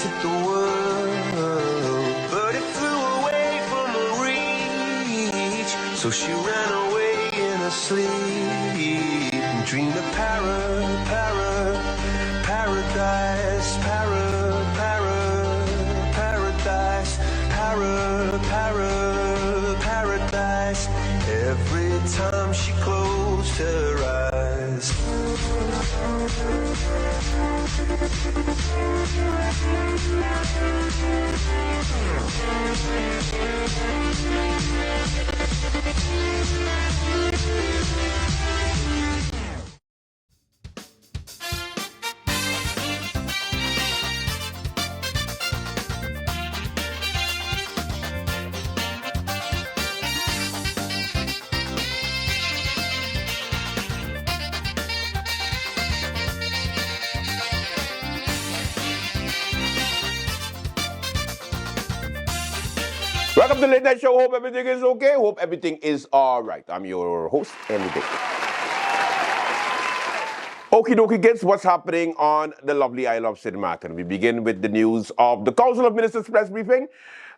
wanted the world, but it flew away from her reach. So she ran away in her sleep and dreamed of paradise, paradise, paradise. Every time she closed her eyes. Welcome to the Late Night Show. Hope everything is okay. Hope everything is all right. I'm your host, Andy Dick. Okie dokie kids, what's happening on the lovely Isle of St. Martin? We begin with the news of the Council of Ministers press briefing.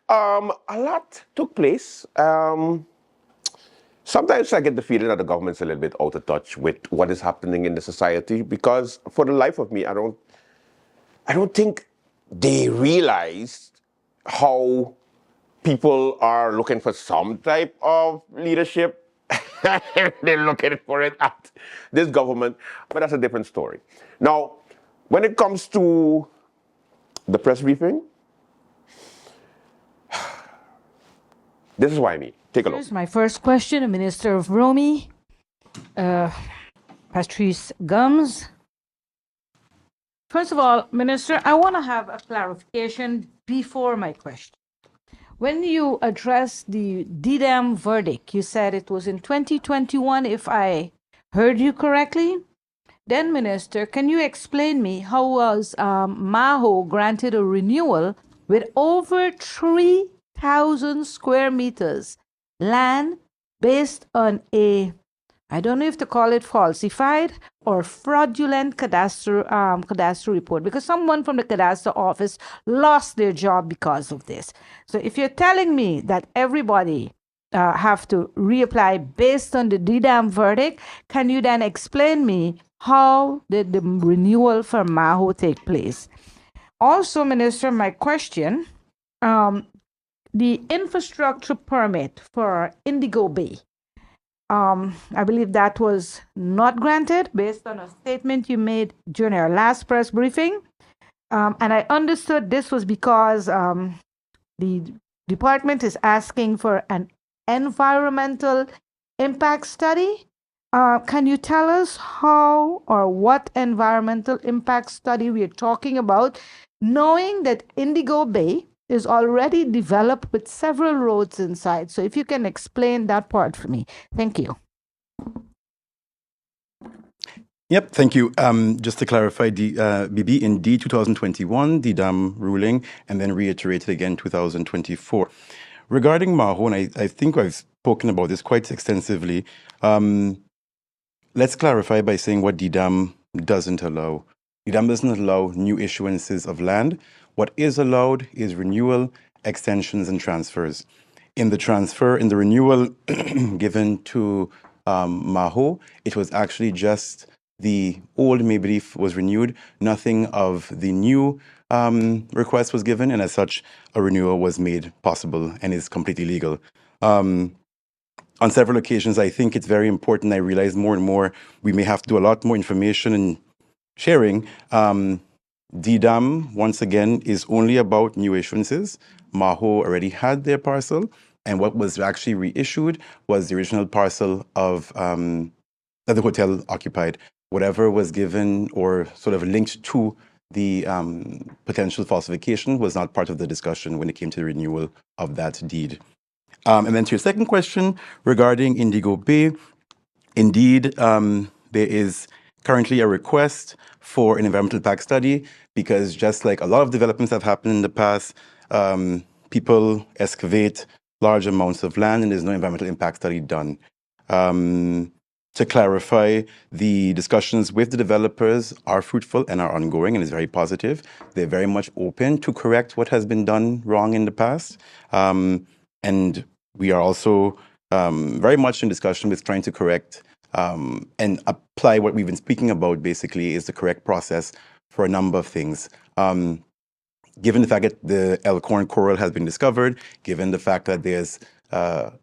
A lot took place. Sometimes I get the feeling that the government's a little bit out of touch with what is happening in the society, because for the life of me, I don't think they realize how people are looking for some type of leadership. They're looking for it at this government, but that's a different story. Now, when it comes to the press briefing, this is what I mean. Take a look. Here's my first question, Minister of Romy, Patrice Gums. First of all, Minister, I want to have a clarification before my question. When you addressed the GEBE verdict, you said it was in 2021, if I heard you correctly. Then, Minister, can you explain me how was Maho granted a renewal with over 3,000 square meters land based on a, I don't know if to call it falsified or fraudulent cadastral report, because someone from the cadastre office lost their job because of this. So if you're telling me that everybody have to reapply based on the GEBE verdict, can you then explain me how did the renewal for Maho take place? Also, Minister, my question, the infrastructure permit for Indigo Bay, I believe that was not granted based on a statement you made during our last press briefing. And I understood this was because the department is asking for an environmental impact study. Can you tell us how or what environmental impact study we're talking about, knowing that Indigo Bay is already developed with several roads inside? So if you can explain that part for me. Thank you. Yep, thank you. Just to clarify, the BB, indeed 2021, the dam ruling, and then reiterated again 2024. Regarding Maho, and I think I've spoken about this quite extensively, let's clarify by saying what the dam doesn't allow. The dam doesn't allow new issuances of land. What is allowed is renewal, extensions, and transfers. In the renewal given to Maho, it was actually just the old Mebrief was renewed. Nothing of the new request was given, and as such, a renewal was made possible and is completely legal. On several occasions, I think it's very important. I realize more and more we may have to do a lot more information and sharing. DDAM, once again, is only about new issuances. Maho already had their parcel, and what was actually reissued was the original parcel of that the hotel occupied. Whatever was given or sort of linked to the potential falsification was not part of the discussion when it came to the renewal of that deed. And then to your second question regarding Indigo Bay, indeed, there is currently a request for an environmental impact study, because just like a lot of developments have happened in the past, people excavate large amounts of land and there's no environmental impact study done. To clarify, the discussions with the developers are fruitful and are ongoing and is very positive. They're very much open to correct what has been done wrong in the past. And we are also very much in discussion with trying to correct and apply what we've been speaking about, basically, is the correct process for a number of things. Given the fact that the Elkhorn coral has been discovered, given the fact that there's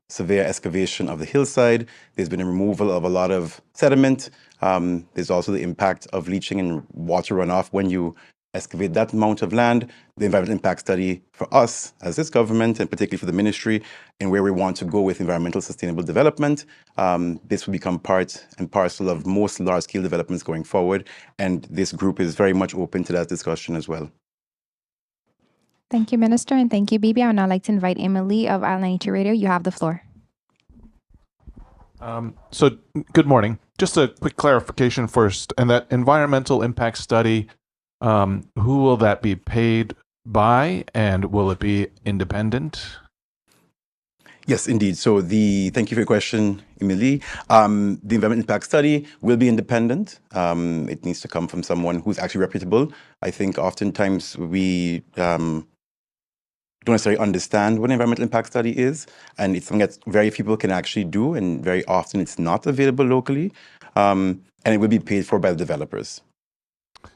severe excavation of the hillside, there's been a removal of a lot of sediment. There's also the impact of leaching and water runoff when you excavate that amount of land. The environmental impact study for us as this government, and particularly for the ministry, and where we want to go with environmental sustainable development, this will become part and parcel of most large-scale developments going forward. And this group is very much open to that discussion as well. Thank you, Minister, and thank you, Bibi. I would now like to invite Emily of Island 92 Radio. You have the floor. So, good morning. Just a quick clarification first, and that environmental impact study, who will that be paid by, and will it be independent? Yes, indeed. So thank you for your question, Emily. The environmental impact study will be independent. It needs to come from someone who's actually reputable. I think oftentimes we don't necessarily understand what an environmental impact study is, and it's something that very few people can actually do, and very often it's not available locally, and it will be paid for by the developers.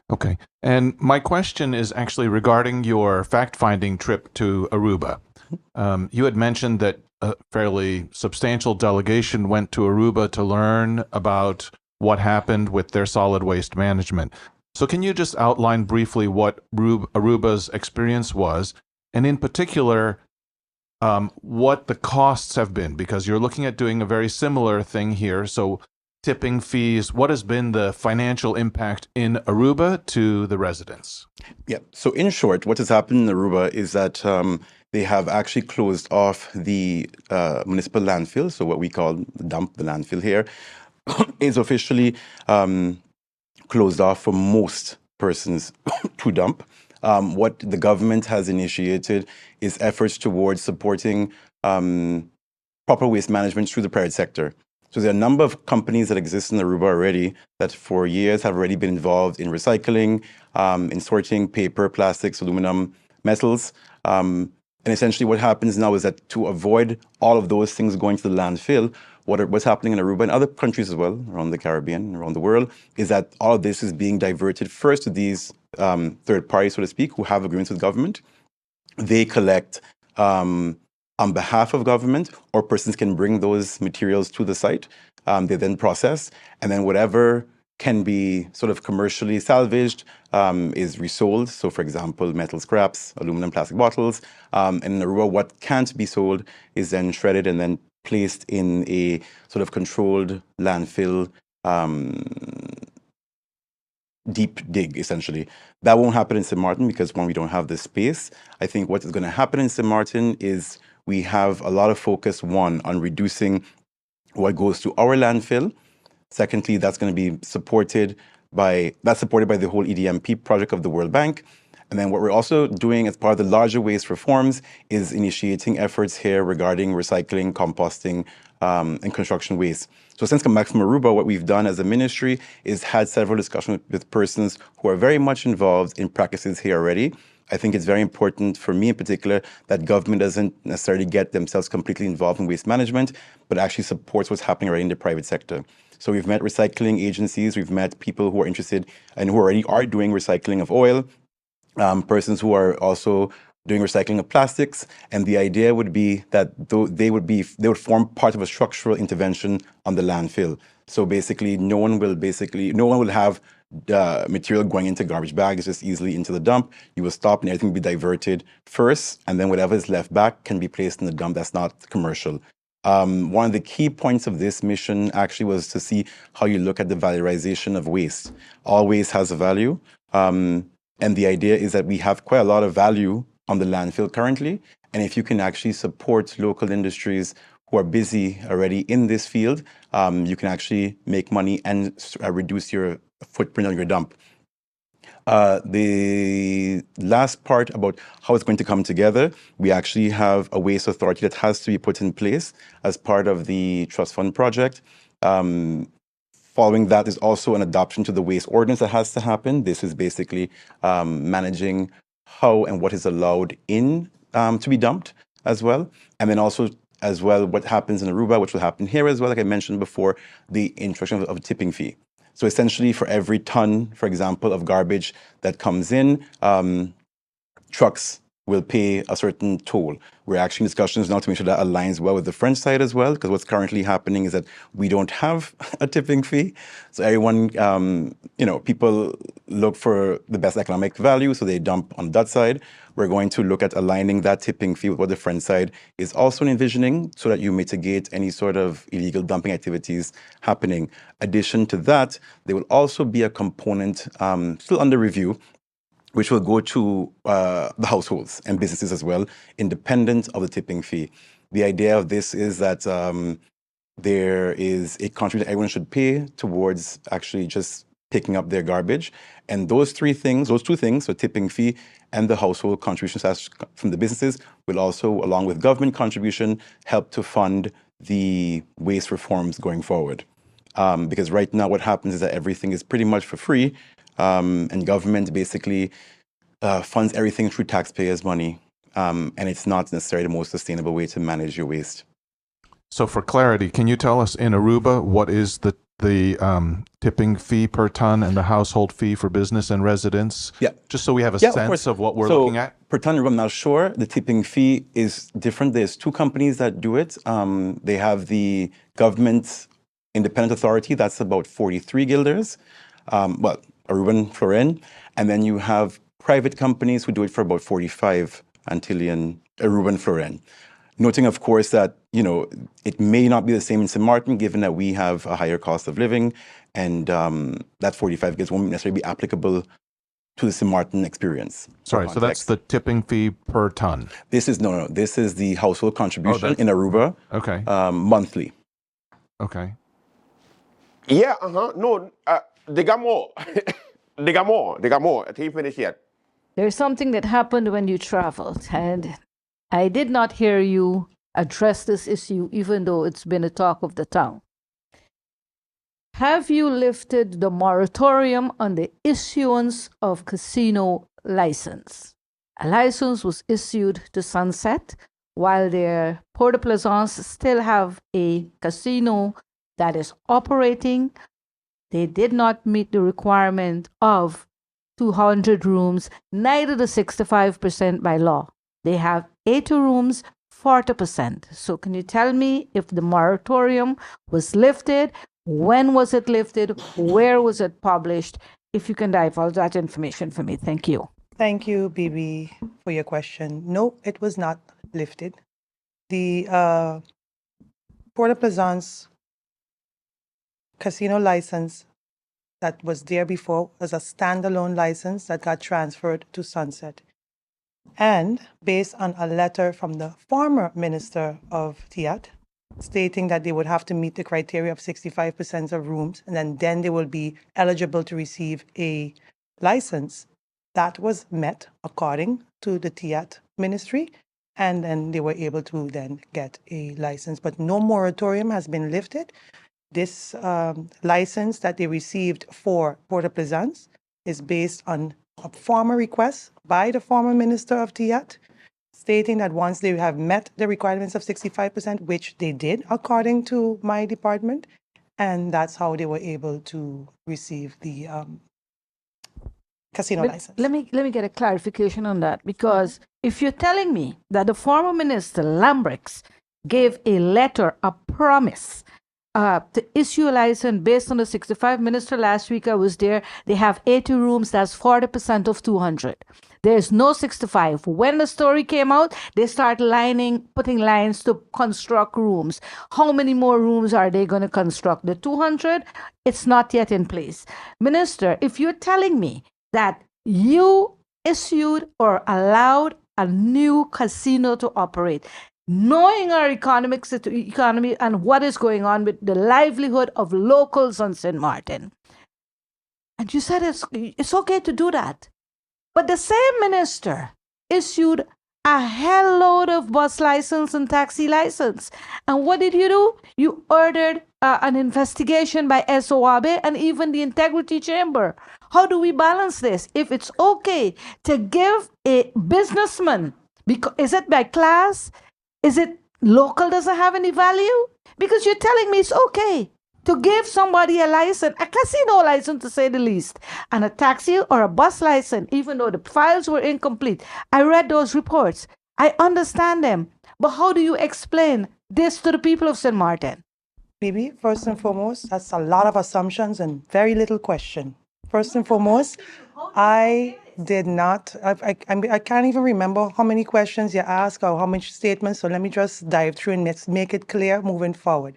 Okay. And my question is actually regarding your fact-finding trip to Aruba. You had mentioned that a fairly substantial delegation went to Aruba to learn about what happened with their solid waste management. So can you just outline briefly what Aruba's experience was, and in particular, what the costs have been? Because you're looking at doing a very similar thing here. So tipping fees, what has been the financial impact in Aruba to the residents? Yeah. So in short, what has happened in Aruba is that they have actually closed off the municipal landfill. So what we call the dump, the landfill here, is officially closed off for most persons to dump. What the government has initiated is efforts towards supporting proper waste management through the private sector. So there are a number of companies that exist in Aruba already that for years have already been involved in recycling, in sorting paper, plastics, aluminum, metals. And essentially what happens now is that to avoid all of those things going to the landfill, what's happening in Aruba and other countries as well, around the Caribbean, around the world, is that all of this is being diverted first to these third parties, so to speak, who have agreements with government. They collect on behalf of government, or persons can bring those materials to the site. They then process, and then whatever can be sort of commercially salvaged is resold. So for example, metal scraps, aluminum, plastic bottles. And in Aruba, what can't be sold is then shredded and then placed in a sort of controlled landfill deep dig, essentially. That won't happen in St. Martin because, one, we don't have the space. I think what is going to happen in St. Martin is we have a lot of focus, one, on reducing what goes to our landfill. Secondly, that's going to be supported by the whole EDMP project of the World Bank. And then what we're also doing as part of the larger waste reforms is initiating efforts here regarding recycling, composting, and construction waste. So since coming back from Aruba, what we've done as a ministry is had several discussions with persons who are very much involved in practices here already. I think it's very important for me in particular that government doesn't necessarily get themselves completely involved in waste management, but actually supports what's happening already in the private sector. So we've met recycling agencies, we've met people who are interested and who already are doing recycling of oil, persons who are also doing recycling of plastics, and the idea would be that they would form part of a structural intervention on the landfill. So basically, no one will have material going into garbage bags just easily into the dump. You will stop and everything will be diverted first, and then whatever is left back can be placed in the dump that's not commercial. One of the key points of this mission actually was to see how you look at the valorization of waste. All waste has a value, and the idea is that we have quite a lot of value on the landfill currently, and if you can actually support local industries who are busy already in this field, you can actually make money and reduce your footprint on your dump. The last part about how it's going to come together, we actually have a waste authority that has to be put in place as part of the trust fund project. Following that is also an adoption to the waste ordinance that has to happen. This is basically managing how and what is allowed in to be dumped as well. And then also as well what happens in Aruba, which will happen here as well, like I mentioned before, the introduction of a tipping fee. So essentially for every ton, for example, of garbage that comes in, trucks will pay a certain toll. We're actually in discussions now to make sure that aligns well with the French side as well, because what's currently happening is that we don't have a tipping fee. So everyone, people look for the best economic value, so they dump on that side. We're going to look at aligning that tipping fee with what the French side is also envisioning, so that you mitigate any sort of illegal dumping activities happening. Addition to that, there will also be a component still under review, which will go to the households and businesses as well, independent of the tipping fee. The idea of this is that there is a contribution everyone should pay towards actually just picking up their garbage. And those two things, so tipping fee and the household contributions from the businesses, will also, along with government contribution, help to fund the waste reforms going forward. Because right now what happens is that everything is pretty much for free, and government basically funds everything through taxpayers' money, and it's not necessarily the most sustainable way to manage your waste. So for clarity, can you tell us in Aruba what is the tipping fee per ton and the household fee for business and residents? Yeah. Just so we have a Yeah, sense of what we're looking at. Per ton, I'm not sure. The tipping fee is different. There's two companies that do it. They have the government independent authority, that's about 43 guilders, Aruban Florin, and then you have private companies who do it for about 45 Antillean Aruban Florin. Noting, of course, that it may not be the same in St. Martin, given that we have a higher cost of living, and that 45 guilds won't necessarily be applicable to the St. Martin experience. Sorry, so that's the tipping fee per ton. This is This is the household contribution in Aruba. Okay. Monthly. Okay. Yeah, no, they got more. They got more. I think you finished yet. There's something that happened when you traveled, and I did not hear you address this issue, even though it's been a talk of the town. Have you lifted the moratorium on the issuance of casino license? A license was issued to Sunset, while their Port-au-Plaisance still have a casino that is operating. They did not meet the requirement of 200 rooms, neither the 65% by law. They have 80 rooms, 40%. So can you tell me if the moratorium was lifted? When was it lifted? Where was it published? If you can divulge that information for me. Thank you. Thank you, Bibi, for your question. No, it was not lifted. The Port-au-Plaisance casino license that was there before was a standalone license that got transferred to Sunset. And based on a letter from the former Minister of TIAT, stating that they would have to meet the criteria of 65% of rooms, and then they will be eligible to receive a license. That was met according to the TIAT ministry, and then they were able to then get a license. But no moratorium has been lifted. This license that they received for Port-au-Plaisance is based on a former request by the former Minister of TIAT, stating that once they have met the requirements of 65%, which they did according to my department, and that's how they were able to receive the casino license. Let me get a clarification on that, because if you're telling me that the former minister, Lambrix, gave a letter, a promise to issue a license based on the 65 minister last week, I was there, they have 80 rooms, that's 40% of 200. There's no 65. When the story came out, they start putting lines to construct rooms. How many more rooms are they going to construct? The 200? It's not yet in place. Minister, if you're telling me that you issued or allowed a new casino to operate, knowing our economy and what is going on with the livelihood of locals on St. Martin, and you said it's okay to do that. But the same minister issued a hell load of bus license and taxi license. And what did you do? You ordered an investigation by SOAB and even the Integrity Chamber. How do we balance this? If it's okay to give a businessman, because is it by class? Is it local doesn't have any value? Because you're telling me it's okay to give somebody a license, a casino license to say the least, and a taxi or a bus license, even though the files were incomplete. I read those reports. I understand them. But how do you explain this to the people of St. Martin? Maybe, first and foremost, that's a lot of assumptions and very little question. First and foremost, I did not, I can't even remember how many questions you asked or how many statements, so let me just dive through and make it clear moving forward.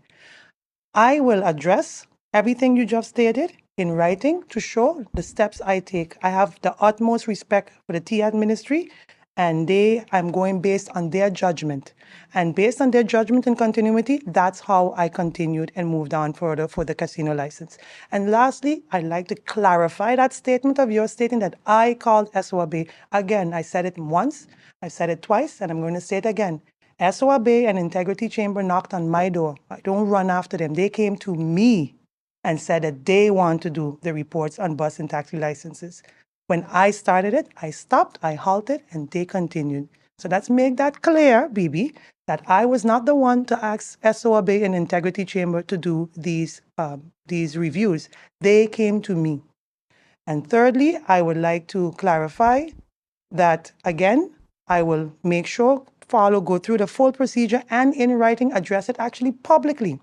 I will address everything you just stated in writing to show the steps I take. I have the utmost respect for the TIAD ministry, and I'm going based on their judgment. And based on their judgment and continuity, that's how I continued and moved on further for the casino license. And lastly, I'd like to clarify that statement of yours stating that I called SOAB. Again, I said it once, I said it twice, and I'm going to say it again. SOAB and Integrity Chamber knocked on my door. I don't run after them. They came to me and said that they want to do the reports on bus and taxi licenses. When I started it, I stopped, I halted, and they continued. So let's make that clear, Bibi, that I was not the one to ask SOAB and Integrity Chamber to do these reviews. They came to me. And thirdly, I would like to clarify that, again, I will make sure, go through the full procedure and in writing, address it actually publicly.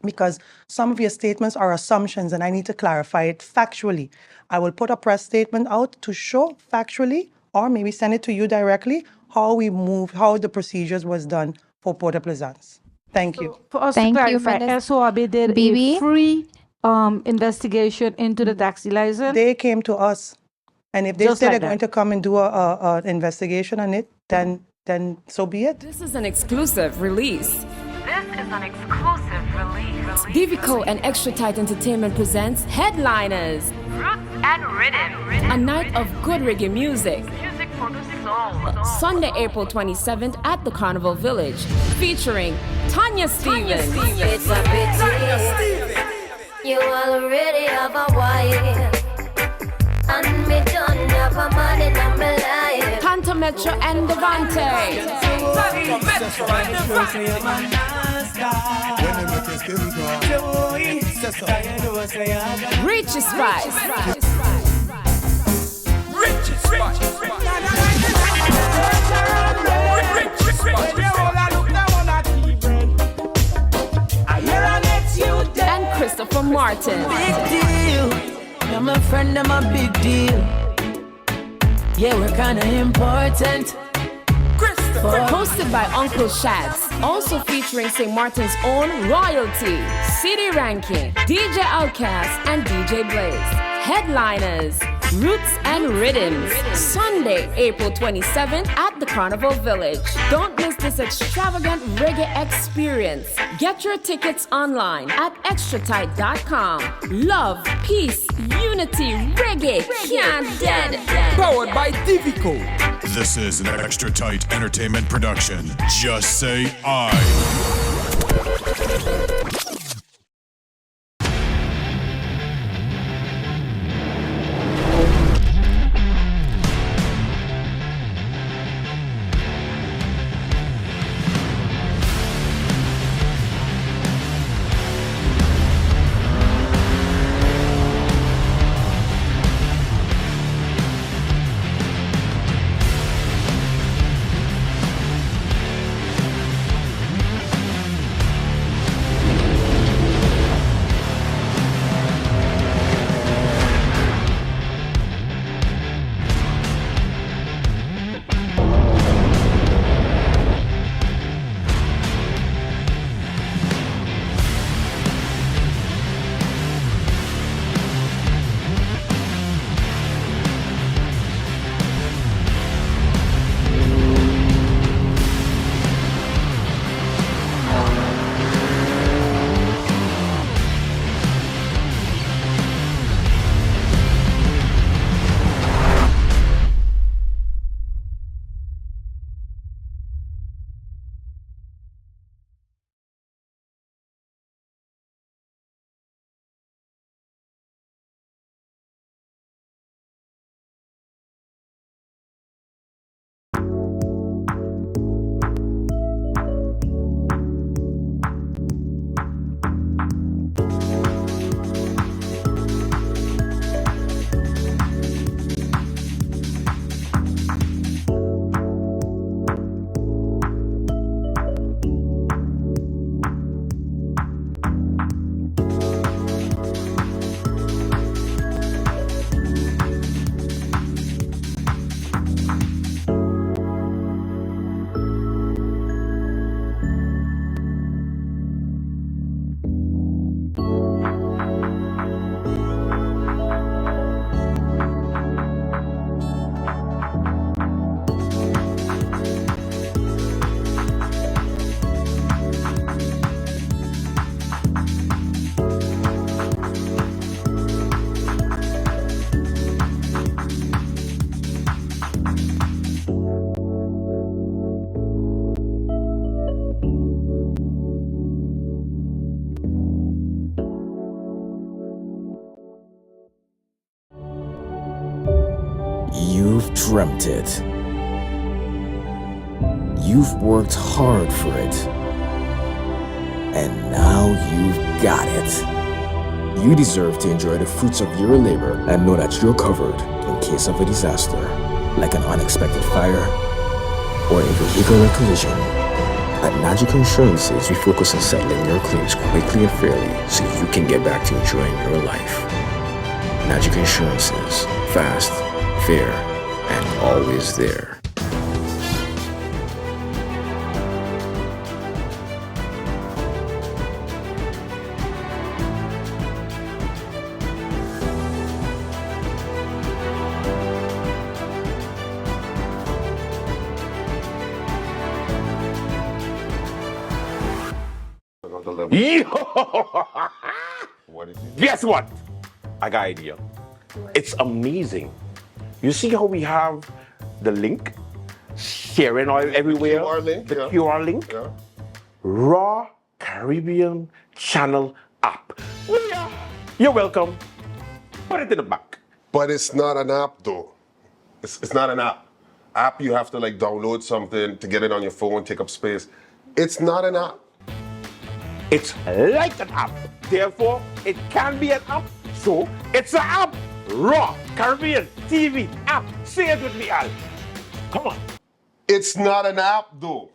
Because some of your statements are assumptions and I need to clarify it factually. I will put a press statement out to show factually, or maybe send it to you directly, how the procedures was done for Port-au-Plaisance. Thank you. For us Thank to you, clarify, Minister. SOAB did Bibi? a free investigation into the taxi license. They came to us. And if they Just say like they're that. going to come and do an investigation on it, then so be it. This is an exclusive release. This is an exclusive release. Divico and Extra Tight Entertainment presents Headliners, Roots and Rhythm. a night of good reggae music. Music for the soul. Sunday, April 27th at the Carnival Village, featuring Tanya Stevens, It's a pity you already have a wife, and me don't have a man in my life. Tanta Metro and Devante, Richie Spice, and Christopher Martin. Big deal. You're my friend, I'm a big deal. Yeah, we're kinda important. Hosted by Uncle Shads, also featuring St. Martin's own royalty, City Ranking, DJ Outcast, and DJ Blaze. Headliners, Roots and Rhythms, Sunday, April 27th at the Carnival Village. Don't miss this extravagant reggae experience. Get your tickets online at extratight.com. Love, peace, unity, reggae, can't dead. Powered by Divico. This is an Extra Tight Entertainment production. Just say I. You've dreamt it. You've worked hard for it. And now you've got it. You deserve to enjoy the fruits of your labor and know that you're covered in case of a disaster, like an unexpected fire or a vehicular collision. At Magic Insurances, we focus on settling your claims quickly and fairly so you can get back to enjoying your life. Magic Insurances, fast, fair, and always there. Guess what? I got an idea. It's amazing. You see how we have the link sharing all everywhere? QR link, the yeah. QR link. Yeah. Raw Caribbean Channel app. Yeah. You're welcome. Put it in the back. But it's not an app though. It's not an app. App you have to like download something to get it on your phone, take up space. It's not an app. It's like an app. Therefore, it can be an app. So, it's an app. Raw Caribbean TV app. Say it with me, Al. Come on. It's not an app though.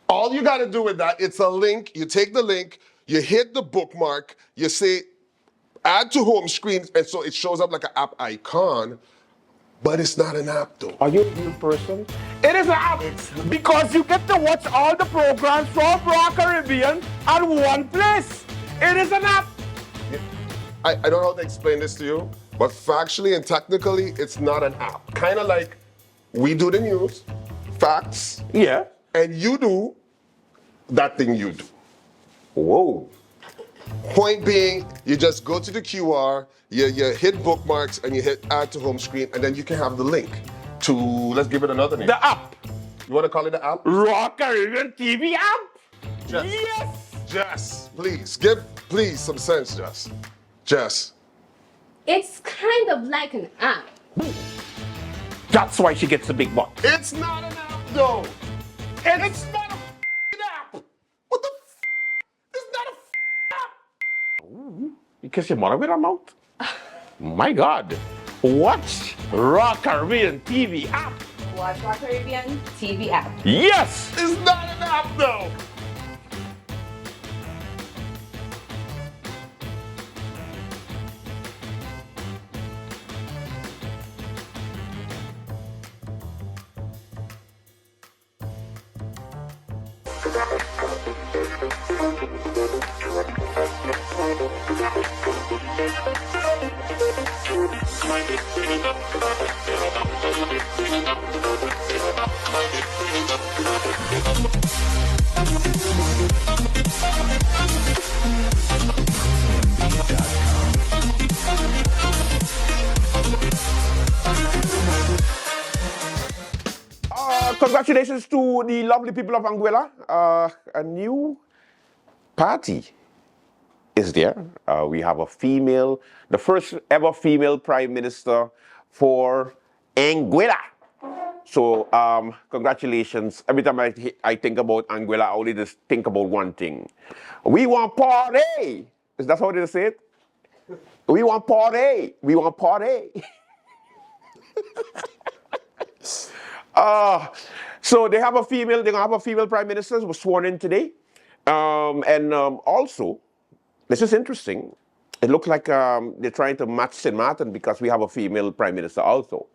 All you gotta do with that, it's a link. You take the link, you hit the bookmark, you say add to home screen, and so it shows up like an app icon, but it's not an app though. Are you a real person? It is an app because you get to watch all the programs from Raw Caribbean at one place. It is an app. I don't know how to explain this to you, but factually and technically, it's not an app. Kind of like we do the news, facts, yeah, and you do that thing you do. Whoa. Point being, you just go to the QR, you hit bookmarks, and you hit add to home screen, and then you can have the link to, let's give it another name. The app. You want to call it the app? Raw Caribbean TV app? Jess. Yes. Jess, please, give some sense, Jess. Jess. It's kind of like an app. That's why she gets the big buck. It's not an app, though. It's not a app. What the It's not a app. Ooh, you kiss your mother with her mouth? My God. Watch Raw Caribbean TV app. Watch Raw Caribbean TV app. Yes. It's not an app, though. Congratulations to the lovely people of Anguilla. A new party is there. We have a female, the first ever female prime minister for Anguilla. So congratulations. Every time I think about Anguilla, I only just think about one thing. We want party. Is that how they say it? We want party. We want party. So they're gonna have a female prime minister who was sworn in today. Also, this is interesting. It looks like they're trying to match St. Martin because we have a female prime minister also.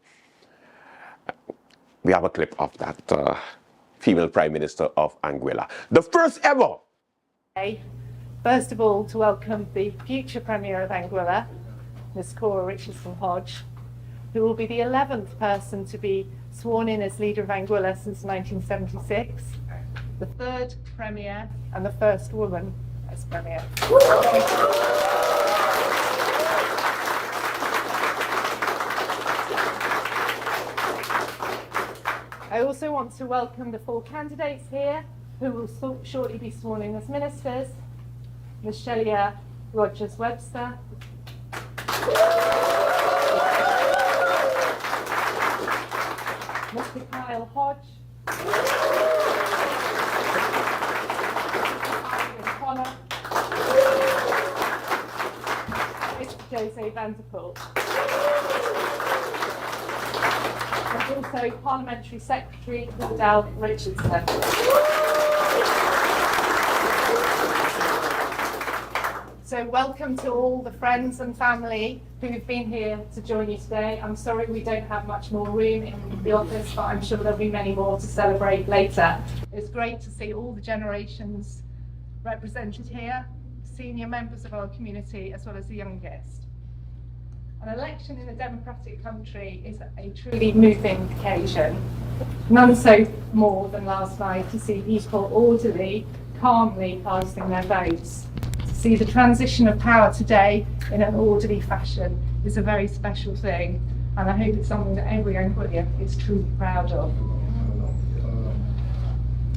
We have a clip of that female prime minister of Anguilla. The first ever. First of all, to welcome the future Premier of Anguilla, Ms. Cora Richardson Hodge, who will be the 11th person to be sworn in as leader of Anguilla since 1976, the third Premier and the first woman as Premier. I also want to welcome the 4 candidates here who will shortly be sworn in as ministers. Ms. Shelia Rogers-Webster, Lyle Hodge, Connor, Jose Vanderpool, and also Parliamentary Secretary Claudel Richardson. So welcome to all the friends and family who've been here to join you today. I'm sorry we don't have much more room in the office, but I'm sure there'll be many more to celebrate later. It's great to see all the generations represented here, senior members of our community as well as the youngest. An election in a democratic country is a truly moving occasion. None so more than last night to see people orderly, calmly casting their votes. See the transition of power today in an orderly fashion is a very special thing, and I hope it's something that every Anguillian is truly proud of.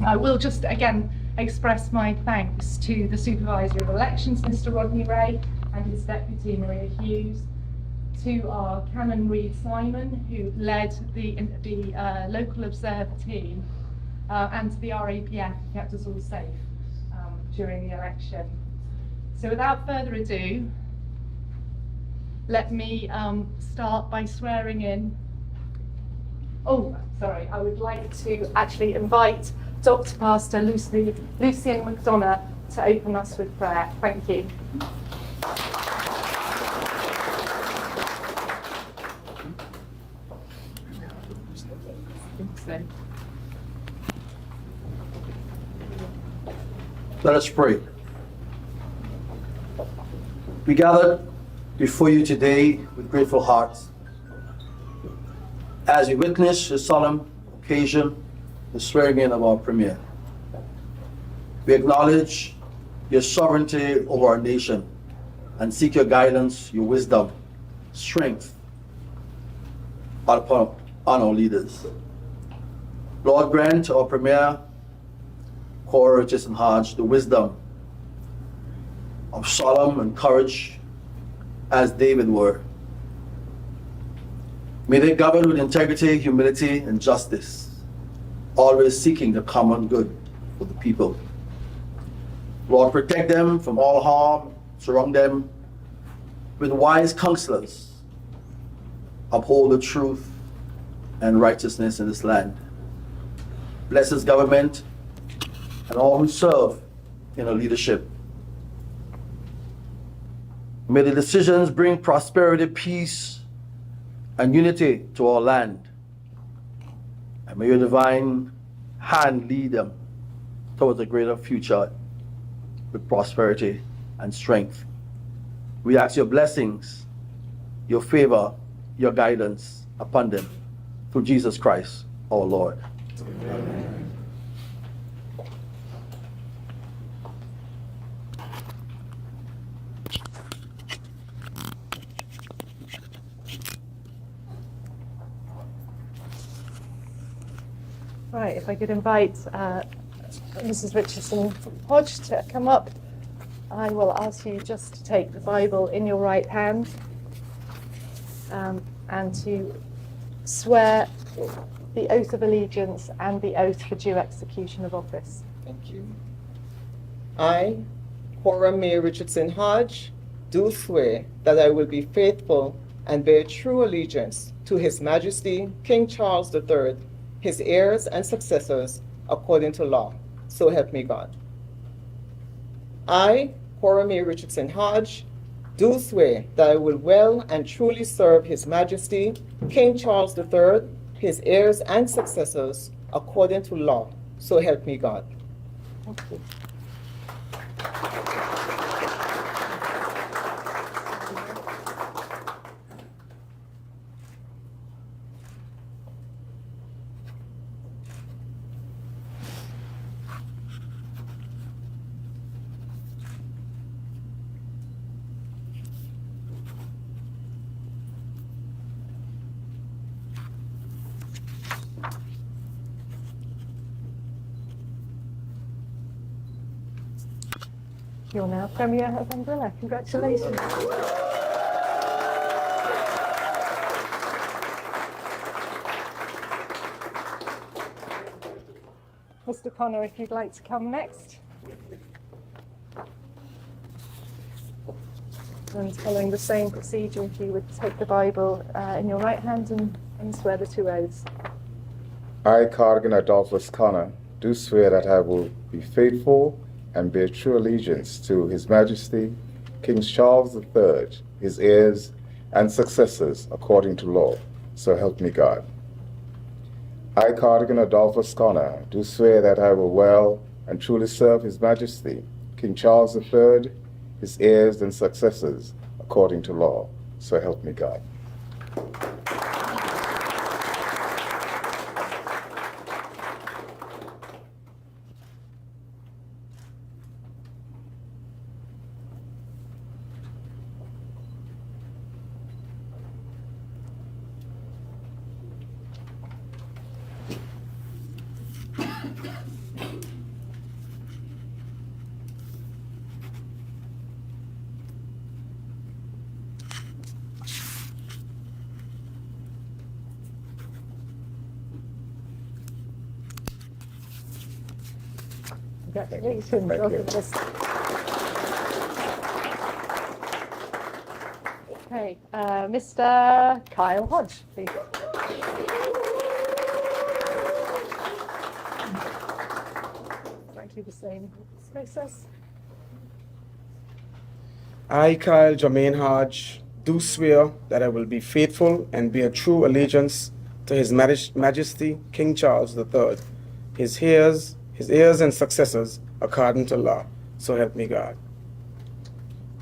I will just again express my thanks to the Supervisor of Elections, Mr. Rodney Ray, and his Deputy Maria Hughes, to our Canon Reid Simon, who led the local observer team, and to the RAPF, who kept us all safe during the election. So without further ado, let me start by swearing in. Oh, sorry, I would like to actually invite Dr. Pastor Lucian McDonough to open us with prayer. Thank you. Let us pray. We gather before you today with grateful hearts as we witness the solemn occasion, the swearing in of our Premier. We acknowledge your sovereignty over our nation and seek your guidance, your wisdom, strength on our leaders. Lord, grant our Premier, Cora Richardson Hodge, the wisdom of solemn and courage as David were. May they govern with integrity, humility, and justice, always seeking the common good for the people. Lord, protect them from all harm, surround them with wise counselors, uphold the truth and righteousness in this land. Bless this government and all who serve in our leadership. May the decisions bring prosperity, peace, and unity to our land. And may your divine hand lead them towards a greater future with prosperity and strength. We ask your blessings, your favor, your guidance upon them through Jesus Christ, our Lord. Amen. Right, if I could invite Mrs. Richardson Hodge to come up, I will ask you just to take the Bible in your right hand and to swear the oath of allegiance and the oath for due execution of office. Thank you. I, Cora May Richardson Hodge, do swear that I will be faithful and bear true allegiance to His Majesty King Charles III, his heirs and successors, according to law. So help me God. I, Cora May Richardson Hodge, do swear that I will well and truly serve His Majesty King Charles III, his heirs and successors, according to law. So help me God. Thank you. You're now Premier of Anguilla. Congratulations. Mr. Connor, if you'd like to come next. And following the same procedure, if you would take the Bible in your right hand and swear the two oaths. I, Cardigan Adolphus Connor, do swear that I will be faithful and bear true allegiance to His Majesty, King Charles III, his heirs and successors, according to law. So help me God. I, Cardigan Adolphus Connor, do swear that I will well and truly serve His Majesty, King Charles III, his heirs and successors, according to law. So help me God. Congratulations. Thank you. Okay, Mr. Kyle Hodge, please. Exactly the same process. I, Kyle Jermaine Hodge, do swear that I will be faithful and bear true allegiance to His Majesty, King Charles III, his heirs and successors, according to law. So help me God.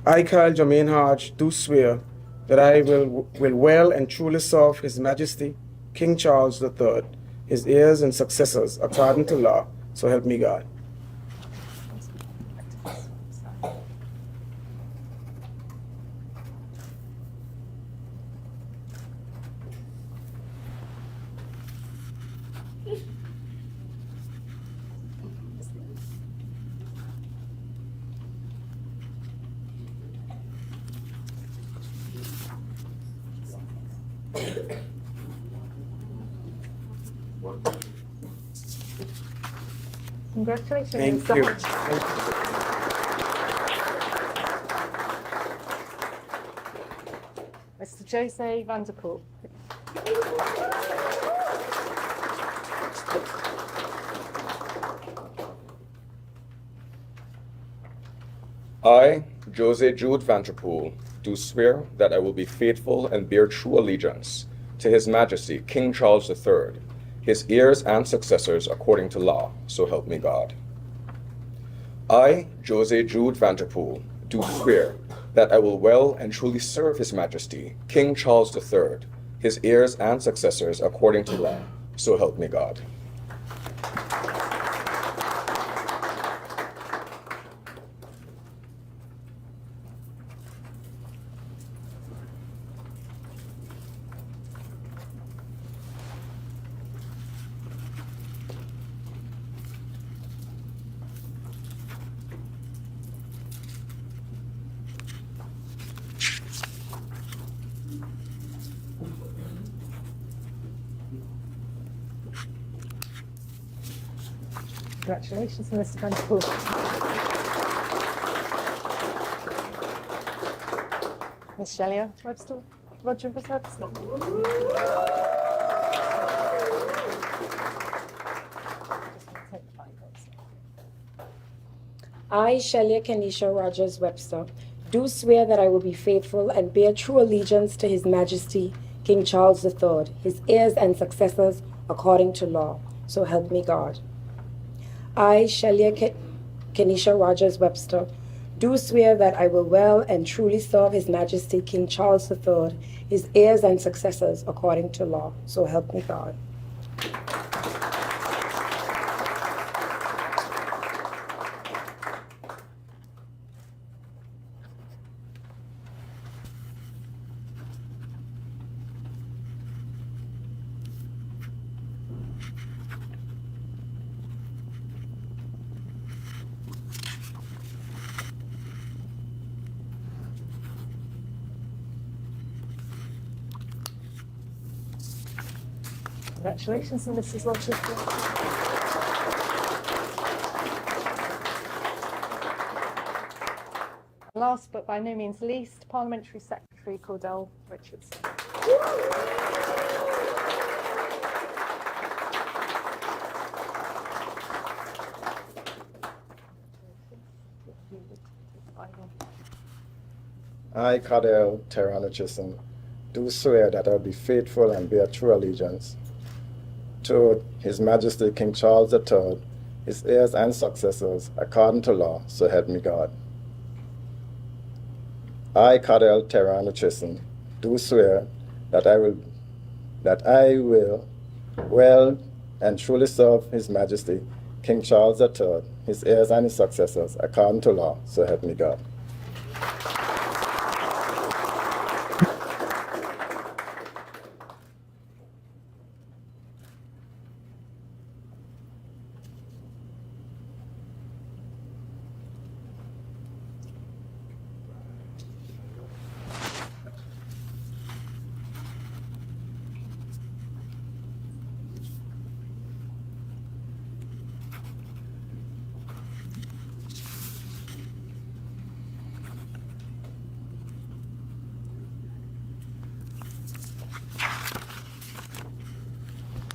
I, Kyle Jermaine Hodge, do swear that I will well and truly serve His Majesty, King Charles III, his heirs and successors, according to law. So help me God. Congratulations. Thank Mr. you. Hodge. Thank you. Mr. Jose Vanderpool. I, Jose Jude Vanderpool, do swear that I will be faithful and bear true allegiance to His Majesty, King Charles III, his heirs and successors according to law, so help me God. I, Jose Jude Vanderpool, do swear that I will well and truly serve His Majesty, King Charles III, his heirs and successors according to law, so help me God. Congratulations, Mr. Vanderpool. Ms. Shelia Webster, Roger Webster. I, Shelia Kenisha Rogers Webster, do swear that I will be faithful and bear true allegiance to His Majesty, King Charles III, his heirs and successors according to law. So help me God. I, Shelia Kenisha Rogers Webster, do swear that I will well and truly serve His Majesty, King Charles III, his heirs and successors according to law. So help me God. Congratulations, Mrs. Rochester. Last but by no means least, Parliamentary Secretary Cordell Richardson. I, Cordell Terran Richardson, do swear that I will be faithful and bear true allegiance to His Majesty King Charles III, his heirs and successors, according to law, so help me God. I, Cordell Terran Richardson, do swear that I will well and truly serve His Majesty King Charles III, his heirs and his successors, according to law, so help me God.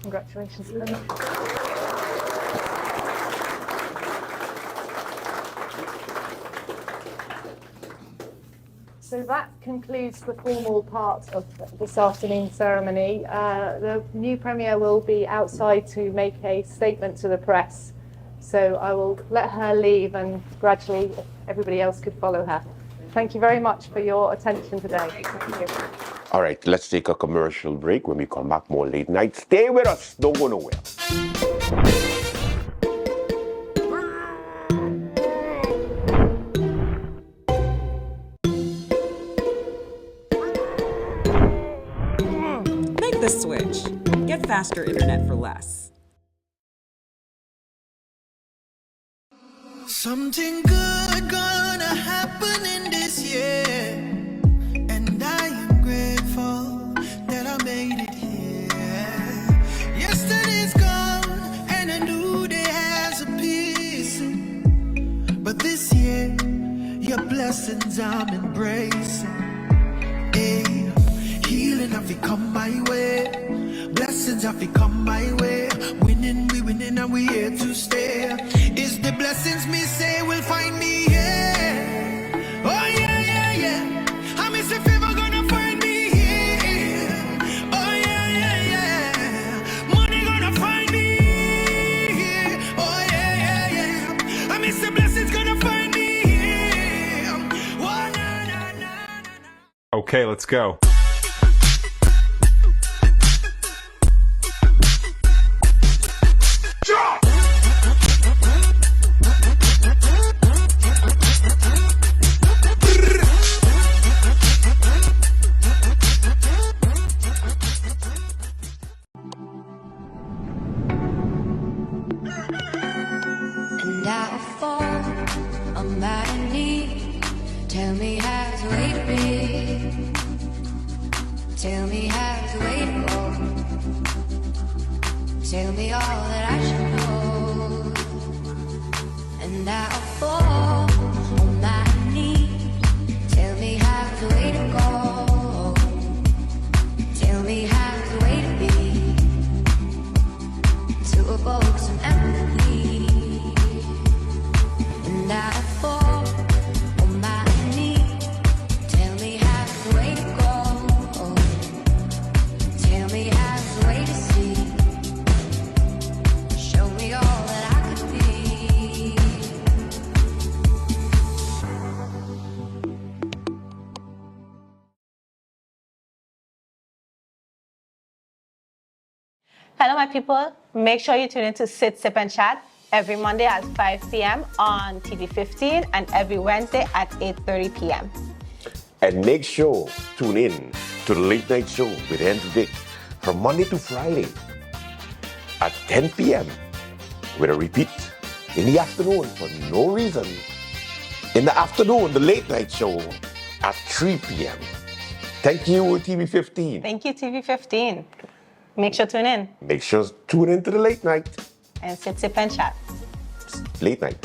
Congratulations. So that concludes the formal part of this afternoon's ceremony. The new Premier will be outside to make a statement to the press. So I will let her leave and gradually everybody else could follow her. Thank you very much for your attention today. Thank you. All right, let's take a commercial break. When we come back, more late night. Stay with us. Don't go nowhere. Make the switch. Get faster internet for less. Something good gonna happen in this year, and I am grateful that I made it here. Yesterday's gone and a new day has appeared, but this year your blessings I'm embracing. Hey, healing have to come my way, blessings have to come my way. Winning, we winning and we here to stay. Is the blessings me say will find me here? Oh yeah, yeah, yeah. I miss if ever gonna find me here. Oh yeah, yeah, yeah. Money gonna find me here. Oh yeah, yeah, yeah. I miss the blessings gonna find me here. Oh, na, na, na, na. Okay, let's go. And I fall on my knee. Tell me how to wait to be. Tell me how to wait to go. Tell me all that I should know. And I fall on my knee. Tell me how to wait to go. Tell me how to wait to be. To evoke some empathy. And I fall on my knee. Tell me how to wait to go. Tell me how to wait to see. Show me all that I could be. Hello, my people. Make sure you tune in to Sit, Sip, and Chat every Monday at 5 p.m. on TV 15 and every Wednesday at 8:30 p.m. And make sure tune in to the late night show with Andrew Dick from Monday to Friday at 10 p.m. with a repeat in the afternoon for no reason. In the afternoon, the late night show at 3 p.m. Thank you, TV 15. Thank you, TV 15. Make sure to tune in Make sure to tune in to the late night. and Sit, Sip, and Chat. Late night.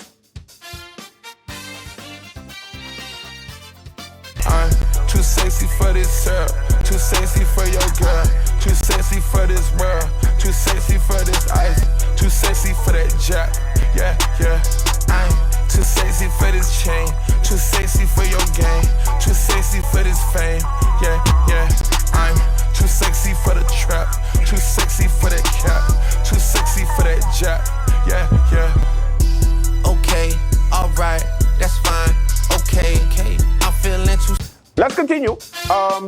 for this herb, too sexy for your girl, too sexy for this world, too sexy for this ice, too sexy for that jack. Yeah, yeah. I'm too sexy for this chain, too sexy for your game, too sexy for this fame. Yeah, yeah. I'm too sexy for the trap, too sexy for that cap, too sexy for that jack. Yeah, yeah. Okay, alright, that's fine. Okay, I'm feeling too. Let's continue.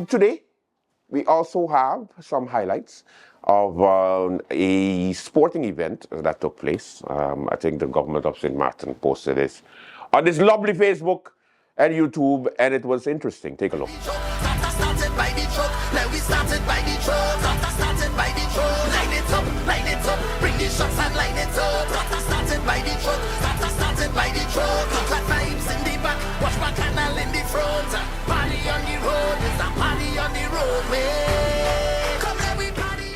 Today, we also have some highlights of a sporting event that took place. I think the government of St. Martin posted this on this lovely Facebook and YouTube, and it was interesting. Take a look. Started by the truck, like we started by the truck. Started by the truck, line it up, bring the shots and line it up. Started by the truck, started by the truck. Clap vibes in the back, watch my canal in the front. Party on the road, there's a party on the roadway. Come everybody.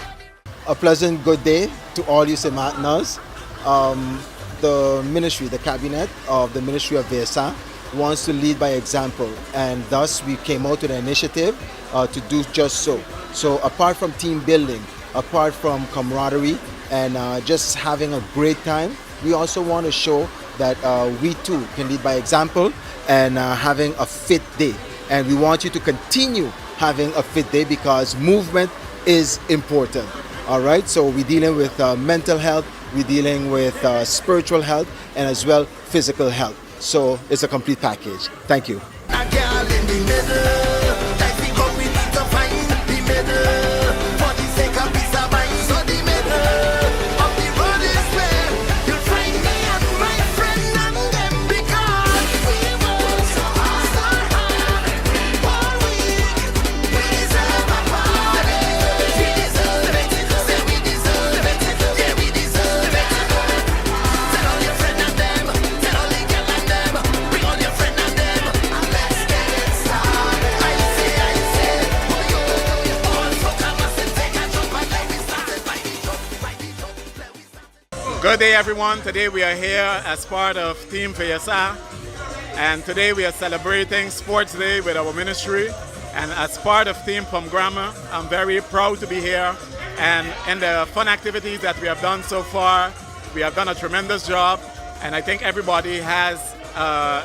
A pleasant good day to all you St. Martiners. The ministry, the cabinet of the Ministry of VSA wants to lead by example, and thus we came out with an initiative to do just so. So apart from team building, apart from camaraderie and just having a great time, we also want to show that we too can lead by example and having a fit day. And we want you to continue having a fit day because movement is important. All right, so we're dealing with mental health, we're dealing with spiritual health, and as well physical health. So it's a complete package. Thank you. Good day, everyone. Today we are here as part of Team VSA, and today we are celebrating Sports Day with our ministry. And as part of Team Pomgrama, I'm very proud to be here. And in the fun activities that we have done so far, we have done a tremendous job, and I think everybody has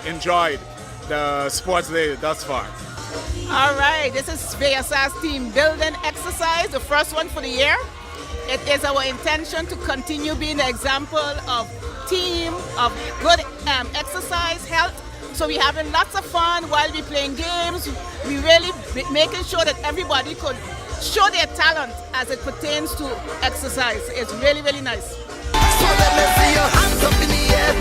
enjoyed the Sports Day thus far. All right, this is VSA's team building exercise, the first one for the year. It is our intention to continue being the example of team, of good exercise, health. So we're having lots of fun while we're playing games. We're really making sure that everybody could show their talent as it pertains to exercise. It's really, really nice. So let me see your hands up in the air.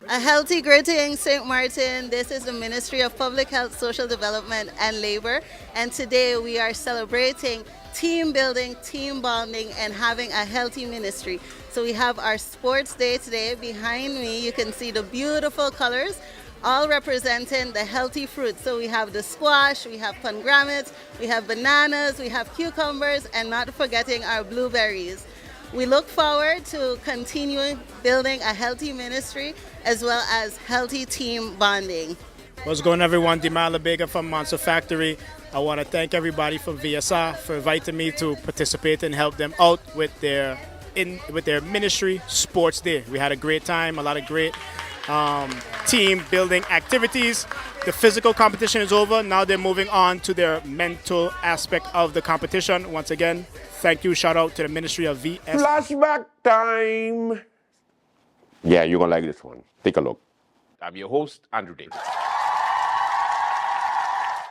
A healthy greeting, St. Martin. This is the Ministry of Public Health, Social Development and Labor. And today we are celebrating team building, team bonding, and having a healthy ministry. So we have our sports day today. Behind me, you can see the beautiful colors, all representing the healthy fruits. So we have the squash, we have pomegranates, we have bananas, we have cucumbers, and not forgetting our blueberries. We look forward to continuing building a healthy ministry as well as healthy team bonding. What's going on, everyone? Dimala Bega from Monster Factory. I want to thank everybody from VSA for inviting me to participate and help them out with their ministry Sports Day. We had a great time, a lot of great team building activities. The physical competition is over. Now they're moving on to their mental aspect of the competition. Once again, thank you. Shout out to the Ministry of VSA. Flashback time. Yeah, you're going to like this one. Take a look. I'm your host, Andrew Davis.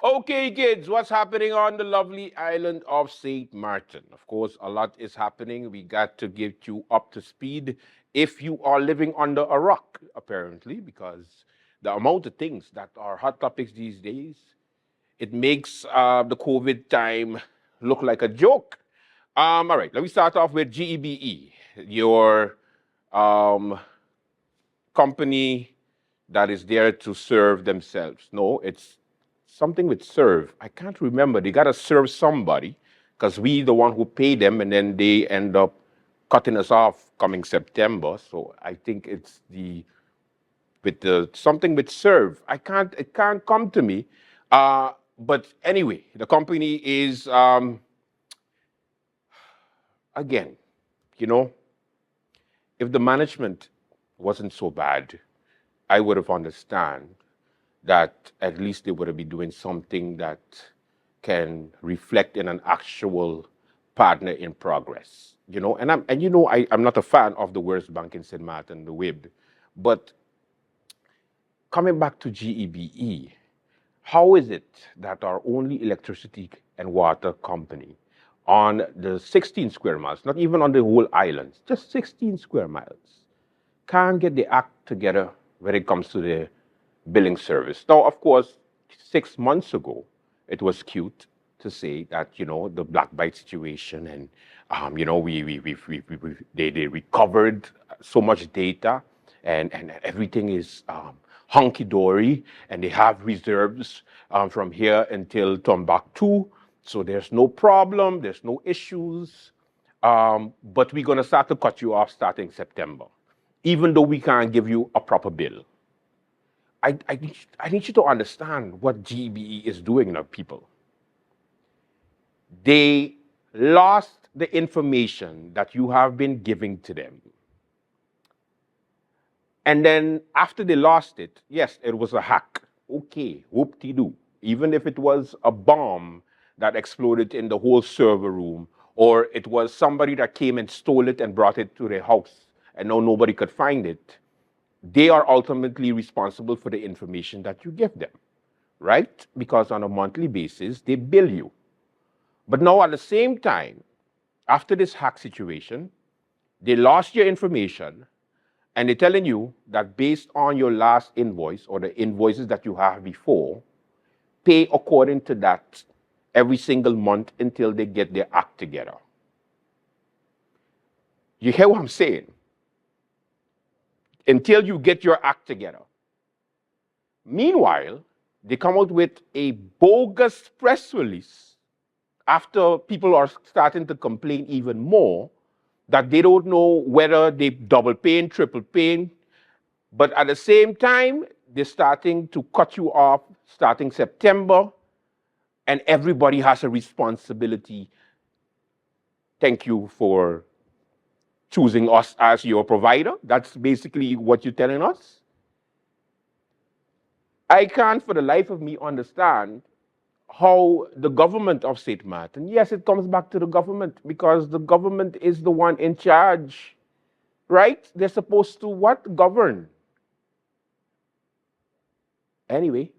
Okay, kids, what's happening on the lovely island of St. Martin? Of course, a lot is happening. We got to get you up to speed if you are living under a rock, apparently, because the amount of things that are hot topics these days, it makes the COVID time look like a joke. All right, let me start off with GEBE, your company that is there to serve themselves. No, it's something with serve. I can't remember. They got to serve somebody because we the one who pay them, and then they end up cutting us off coming September. So I think it's something with serve. It can't come to me. But anyway, the company is, again, you know, if the management wasn't so bad, I would have understand that at least they would have been doing something that can reflect in an actual partner in progress. You know, and I'm not a fan of the Worst Bank in St. Martin, the WIB, but coming back to GEBE, how is it that our only electricity and water company on the 16 square miles, not even on the whole island, just 16 square miles, can't get the act together when it comes to the billing service? Now, of course, 6 months ago, it was cute to say that, you know, the black bite situation and, you know, they recovered so much data and everything is hunky-dory and they have reserves from here until Timbuktu. So there's no problem, there's no issues, but we're gonna start to cut you off starting September, even though we can't give you a proper bill. I need you to understand what GBE is doing now, people. They lost the information that you have been giving to them. And then after they lost it, yes, it was a hack. Okay, whoop-de-doo. Even if it was a bomb that exploded in the whole server room, or it was somebody that came and stole it and brought it to their house, and now nobody could find it, they are ultimately responsible for the information that you give them, right? Because on a monthly basis, they bill you. But now at the same time, after this hack situation, they lost your information and they're telling you that based on your last invoice or the invoices that you have before, pay according to that every single month until they get their act together. You hear what I'm saying? Until you get your act together. Meanwhile, they come out with a bogus press release after people are starting to complain even more that they don't know whether they double paying, triple paying, but at the same time, they're starting to cut you off starting September, and everybody has a responsibility. Thank you for choosing us as your provider. That's basically what you're telling us. I can't for the life of me understand how the government of St. Martin, yes, it comes back to the government because the government is the one in charge, right? They're supposed to what? Govern. Anyway,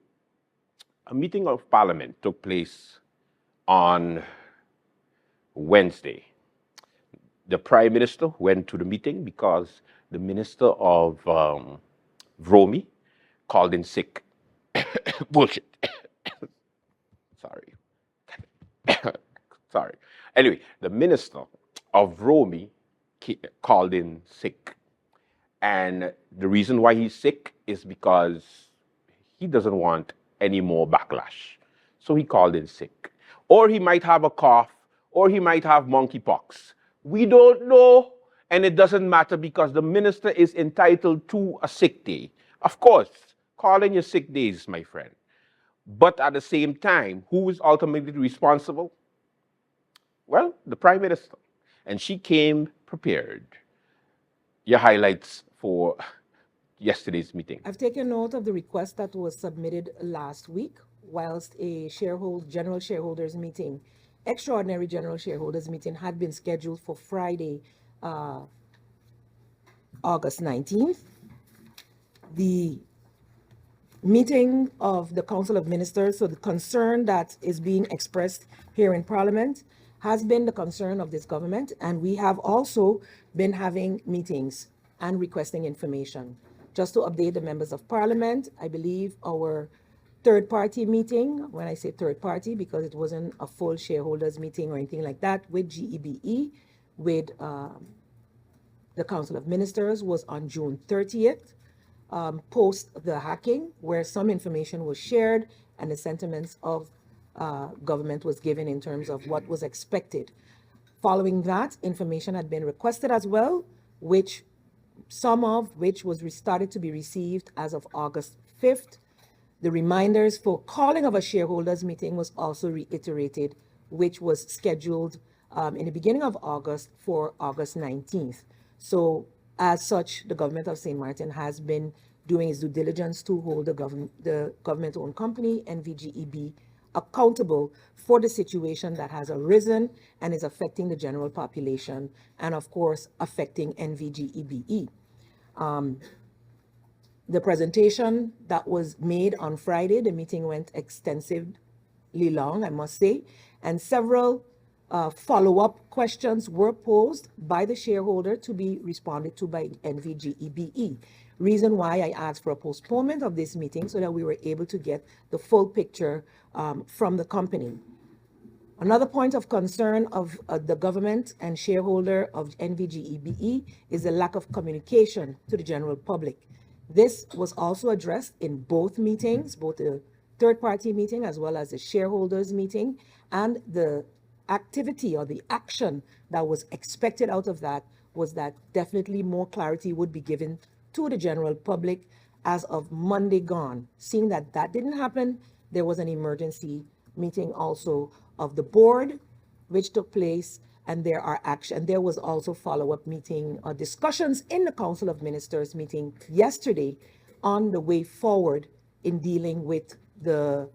a meeting of parliament took place on Wednesday. The Prime Minister went to the meeting because the Minister of Vromi called in sick. Bullshit. Sorry. Sorry. Anyway, the Minister of Vromi called in sick. And the reason why he's sick is because he doesn't want any more backlash. So he called in sick. Or he might have a cough, or he might have monkeypox. We don't know, and it doesn't matter because the minister is entitled to a sick day. Of course, call in your sick days, my friend. But at the same time, who is ultimately responsible? Well, the Prime Minister. And she came prepared. Your highlights for yesterday's meeting. I've taken note of the request that was submitted last week whilst a general shareholders meeting, extraordinary general shareholders meeting had been scheduled for Friday, August 19th. The meeting of the Council of Ministers, so the concern that is being expressed here in Parliament has been the concern of this government, and we have also been having meetings and requesting information. Just to update the members of Parliament, I believe our third-party meeting, when I say third-party, because it wasn't a full shareholders meeting or anything like that, with GEBE, with the Council of Ministers, was on June 30th, post the hacking, where some information was shared and the sentiments of government was given in terms of what was expected. Following that, information had been requested as well, some of which was started to be received as of August 5th. The reminders for calling of a shareholders meeting was also reiterated, which was scheduled in the beginning of August for August 19th. So as such, the government of St. Martin has been doing its due diligence to hold the government-owned company, NVGEB, accountable for the situation that has arisen and is affecting the general population and, of course, affecting NVGEBE. The presentation that was made on Friday, the meeting went extensively long, I must say, and several follow-up questions were posed by the shareholder to be responded to by NVGEBE. Reason why I asked for a postponement of this meeting so that we were able to get the full picture from the company. Another point of concern of the government and shareholder of NVGEBE is the lack of communication to the general public. This was also addressed in both meetings, both the third-party meeting as well as the shareholders meeting, and the activity or the action that was expected out of that was that definitely more clarity would be given to the general public as of Monday gone. Seeing that that didn't happen, there was an emergency meeting also of the board, which took place, and there was also follow-up meeting discussions in the Council of Ministers meeting yesterday on the way forward in dealing with the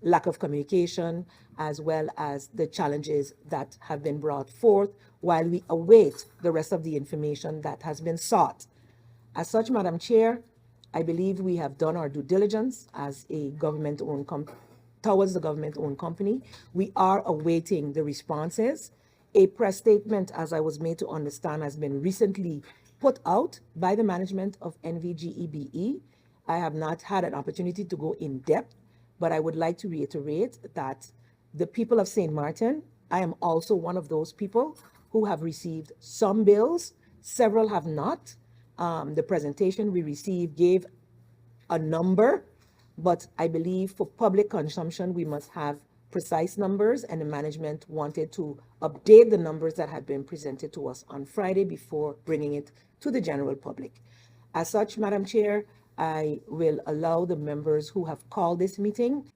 lack of communication as well as the challenges that have been brought forth while we await the rest of the information that has been sought. As such, Madam Chair, I believe we have done our due diligence as a government-owned company, towards the government-owned company. We are awaiting the responses. A press statement, as I was made to understand, has been recently put out by the management of NVGEBE. I have not had an opportunity to go in depth, but I would like to reiterate that the people of St. Martin, I am also one of those people who have received some bills, several have not. The presentation we received gave a number, but I believe for public consumption, we must have precise numbers, and the management wanted to update the numbers that had been presented to us on Friday before bringing it to the general public. As such, Madam Chair, I will allow the members who have called this meeting.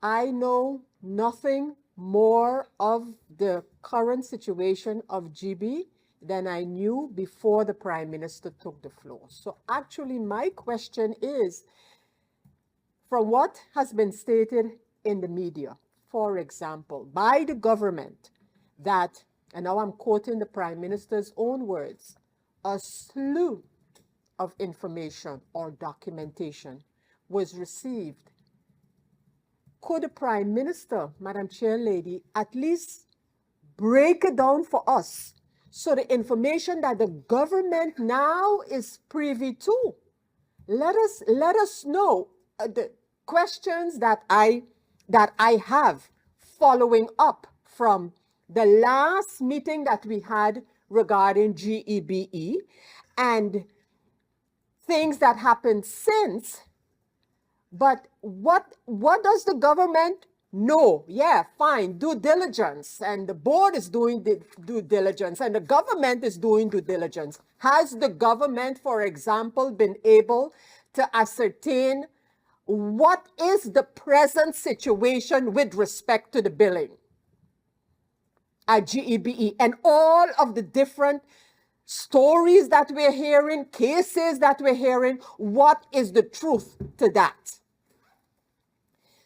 I know nothing more of the current situation of GEBE than I knew before the Prime Minister took the floor. So actually my question is, from what has been stated in the media, for example, by the government, that, and now I'm quoting the Prime Minister's own words, a slew of information or documentation was received. Could the Prime Minister, Madam Chair Lady, at least break it down for us so the information that the government now is privy to, let us know the questions that I have following up from the last meeting that we had regarding GEBE and things that happened since. But what does the government know? Yeah, fine, due diligence, and the board is doing the due diligence, and the government is doing due diligence. Has the government, for example, been able to ascertain what is the present situation with respect to the billing at GEBE and all of the different stories that we're hearing, cases that we're hearing? What is the truth to that?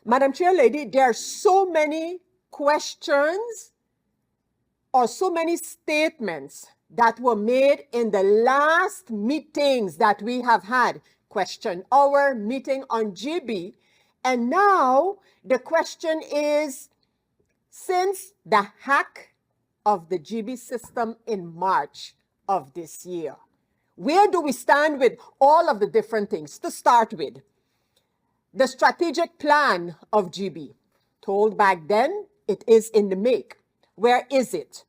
Madam Chair Lady, there are so many questions or so many statements that were made in the last meetings that we have had. Question hour, meeting on GEBE. And now the question is, since the hack of the GEBE system in March of this year, where do we stand with all of the different things? To start with, the strategic plan of GEBE, told back then it is in the make. Where is it?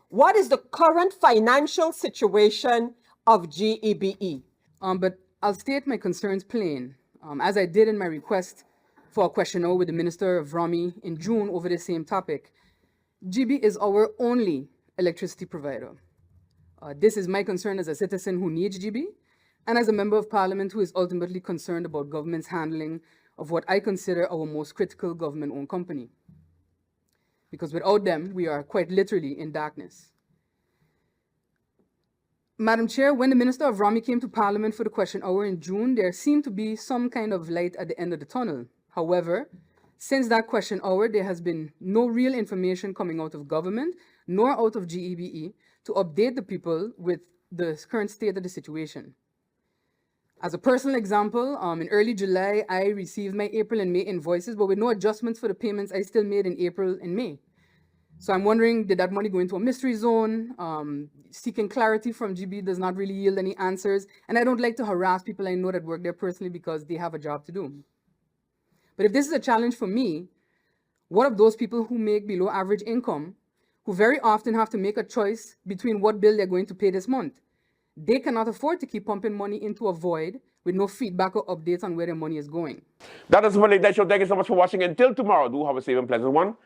What is the current financial situation of GEBE? But I'll state my concerns plain, as I did in my request for a question hour with the Minister of Rami in June over the same topic. GEBE is our only electricity provider. This is my concern as a citizen who needs GEBE, and as a member of parliament who is ultimately concerned about government's handling of what I consider our most critical government-owned company. Because without them, we are quite literally in darkness. Madam Chair, when the Minister of Rami came to Parliament for the question hour in June, there seemed to be some kind of light at the end of the tunnel. However, since that question hour, there has been no real information coming out of government, nor out of GEBE, to update the people with the current state of the situation. As a personal example, in early July, I received my April and May invoices, but with no adjustments for the payments I still made in April and May. So I'm wondering, did that money go into a mystery zone? Seeking clarity from GB does not really yield any answers. And I don't like to harass people I know that work there personally because they have a job to do. But if this is a challenge for me, what of those people who make below average income, who very often have to make a choice between what bill they're going to pay this month? They cannot afford to keep pumping money into a void with no feedback or updates on where their money is going. That is for the show. Thank you so much for watching. Until tomorrow, do have a safe and pleasant one.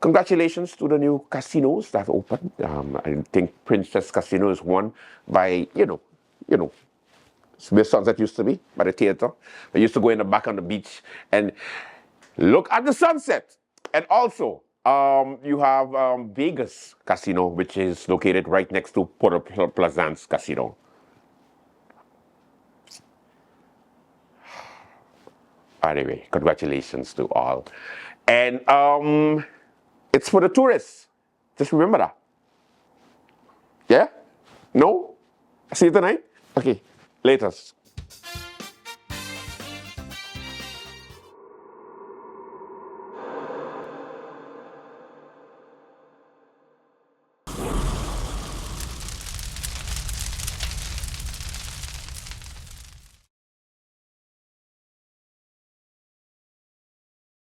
Congratulations to the new casinos that opened. I think Princess Casino is one by, you know, where Sunset used to be, by the theater. I used to go in the back on the beach and look at the sunset. And also, you have Vegas Casino, which is located right next to Puerto Plazance Casino. Anyway, congratulations to all. And it's for the tourists. Just remember that. Yeah? No? See you tonight? Okay, later.